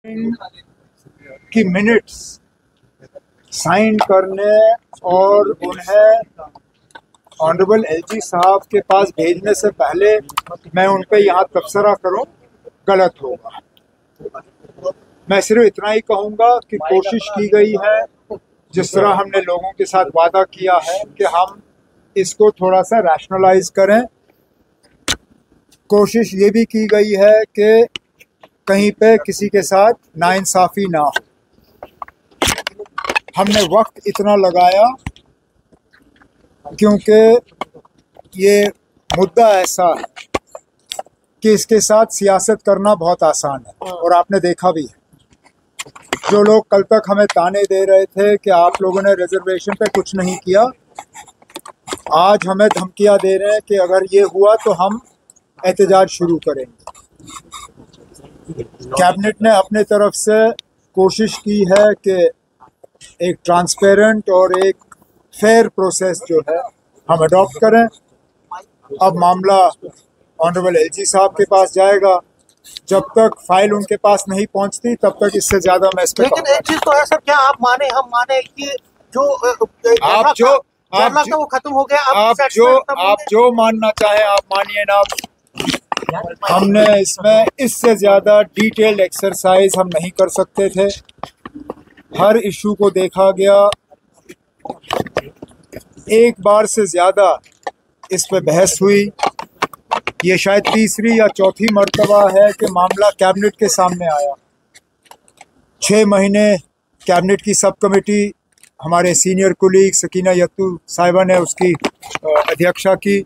की minutes sign करने और उन्हें ऑनरेबल एलजी साहब के पास भेजने से पहले मैं उन पे यहाँ तबसरा करूँ, गलत होगा। मैं सिर्फ इतना ही कहूँगा कि कोशिश की गई है, जिस तरह हमने लोगों के साथ वादा किया है कि हम इसको थोड़ा सा रैशनलाइज करें। कोशिश ये भी की गई है कि कहीं पे किसी के साथ नाइंसाफ़ी ना हो। हमने वक्त इतना लगाया क्योंकि ये मुद्दा ऐसा है कि इसके साथ सियासत करना बहुत आसान है, और आपने देखा भी है। जो लोग कल तक हमें ताने दे रहे थे कि आप लोगों ने रिजर्वेशन पे कुछ नहीं किया, आज हमें धमकियां दे रहे हैं कि अगर ये हुआ तो हम एहतजाज शुरू करेंगे। कैबिनेट ने अपने तरफ से कोशिश की है कि एक ट्रांसपेरेंट और एक फेयर प्रोसेस जो है हम अडॉप्ट करें। अब मामला ऑनरेबल एलजी साहब के पास जाएगा। जब तक फाइल उनके पास नहीं पहुंचती तब तक इससे ज्यादा मैं इस पे लेकिन एक चीज तो है सर, क्या आप माने हम माने कि जो वो खत्म हो गया, आप जो मानना चाहें आप मानिए ना। हमने इसमें इससे ज्यादा डिटेल्ड एक्सरसाइज हम नहीं कर सकते थे। हर इशू को देखा गया, एक बार से ज्यादा इस पे बहस हुई। ये शायद तीसरी या चौथी मर्तबा है कि मामला कैबिनेट के सामने आया। 6 महीने कैबिनेट की सब कमेटी, हमारे सीनियर कुलीग सकीना यत्तू साहिबा ने उसकी अध्यक्षता की।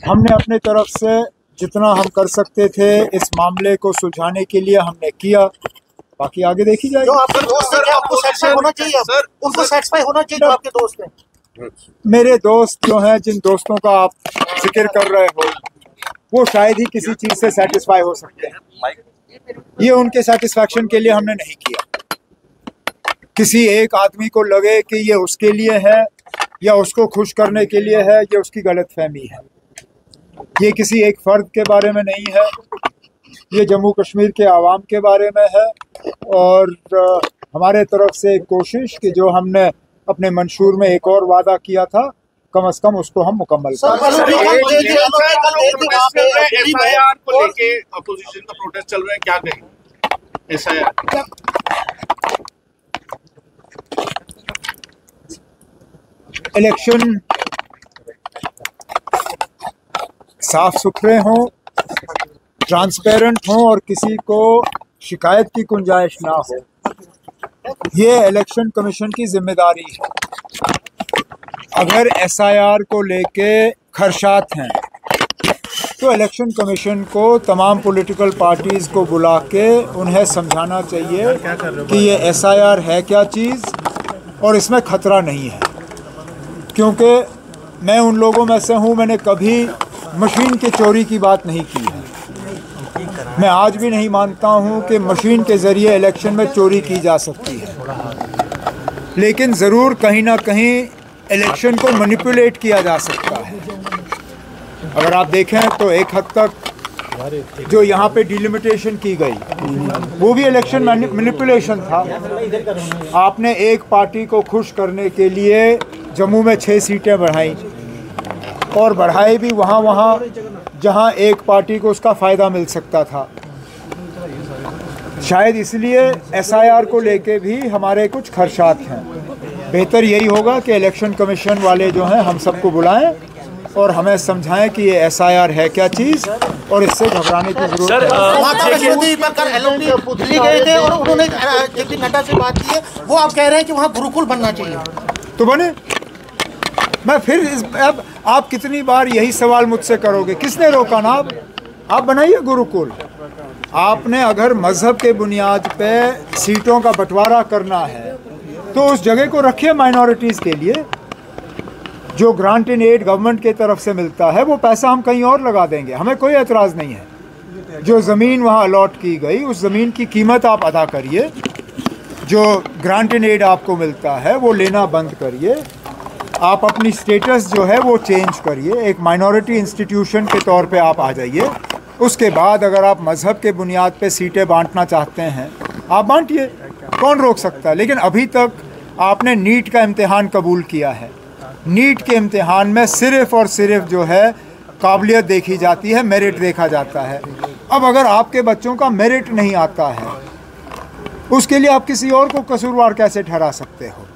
हमने अपने तरफ से जितना हम कर सकते थे इस मामले को सुलझाने के लिए हमने किया। बाकी आगे देखी जाएगी। जो आपके दोस्त हैं, आपको सेटिस्फाई होना चाहिए, सर उनको सेटिस्फाई होना चाहिए जो आपके दोस्त हैं। मेरे दोस्त जो हैं, जिन दोस्तों का आप जिक्र कर रहे हो, वो शायद ही किसी चीज़ से सेटिस्फाई हो सकते हैं। ये उनके सेटिस्फैक्शन के लिए हमने नहीं किया। किसी एक आदमी को लगे कि ये उसके लिए है या उसको खुश करने के लिए है, ये उसकी गलतफहमी है। ये किसी एक फ़र्द के बारे में नहीं है, ये जम्मू कश्मीर के आवाम के बारे में है। और हमारे तरफ से एक कोशिश कि जो हमने अपने मंशूर में एक और वादा किया था, कम से कम उसको हम मुकम्मल करें। अपोजिशन का प्रोटेस्ट चल रहा है, क्या कहें एसआईआर? इलेक्शन साफ सुथरे हों, ट्रांसपेरेंट हों और किसी को शिकायत की गुंजाइश ना हो, ये इलेक्शन कमीशन की जिम्मेदारी है। अगर एसआईआर को लेके खदशात हैं तो इलेक्शन कमीशन को तमाम पॉलिटिकल पार्टीज़ को बुला के उन्हें समझाना चाहिए कि ये एसआईआर है क्या चीज़ और इसमें ख़तरा नहीं है। क्योंकि मैं उन लोगों में से हूँ, मैंने कभी मशीन की चोरी की बात नहीं की है। मैं आज भी नहीं मानता हूं कि मशीन के ज़रिए इलेक्शन में चोरी की जा सकती है, लेकिन ज़रूर कहीं ना कहीं इलेक्शन को मैनिपुलेट किया जा सकता है। अगर आप देखें तो एक हद तक जो यहाँ पे डिलिमिटेशन की गई वो भी इलेक्शन मैनिपुलेशन था। आपने एक पार्टी को खुश करने के लिए जम्मू में 6 सीटें बढ़ाई और बढ़ाई भी वहाँ जहाँ एक पार्टी को उसका फ़ायदा मिल सकता था। शायद इसलिए एसआईआर को लेके भी हमारे कुछ खदशात हैं। बेहतर यही होगा कि इलेक्शन कमीशन वाले जो हैं हम सबको बुलाएं और हमें समझाएं कि ये एसआईआर है क्या चीज़ और इससे घबराने की जरूरत है। माता वैष्णो दिल्ली गए थे और उन्होंने जेपी नड्डा से बात की है, वो आप कह रहे हैं कि वहाँ गुरुकुल बनना चाहिए। तो बने। मैं फिर अब आप कितनी बार यही सवाल मुझसे करोगे? किसने रोका ना? आप बनाइए गुरुकुल। आपने अगर मज़हब के बुनियाद पे सीटों का बंटवारा करना है तो उस जगह को रखिए माइनॉरिटीज़ के लिए। जो ग्रांट इन एड गवर्नमेंट की तरफ से मिलता है वो पैसा हम कहीं और लगा देंगे, हमें कोई एतराज़ नहीं है। जो ज़मीन वहाँ अलॉट की गई उस ज़मीन की कीमत आप अदा करिए। जो ग्रांट इन एड आपको मिलता है वो लेना बंद करिए। आप अपनी स्टेटस जो है वो चेंज करिए, एक माइनॉरिटी इंस्टीट्यूशन के तौर पे आप आ जाइए उसके बाद अगर आप मज़हब के बुनियाद पे सीटें बांटना चाहते हैं आप बांटिए, कौन रोक सकता है। लेकिन अभी तक आपने नीट का इम्तिहान कबूल किया है। नीट के इम्तिहान में सिर्फ़ और सिर्फ जो है काबिलियत देखी जाती है, मेरिट देखा जाता है। अब अगर आपके बच्चों का मेरिट नहीं आता है, उसके लिए आप किसी और को कसूरवार कैसे ठहरा सकते हो।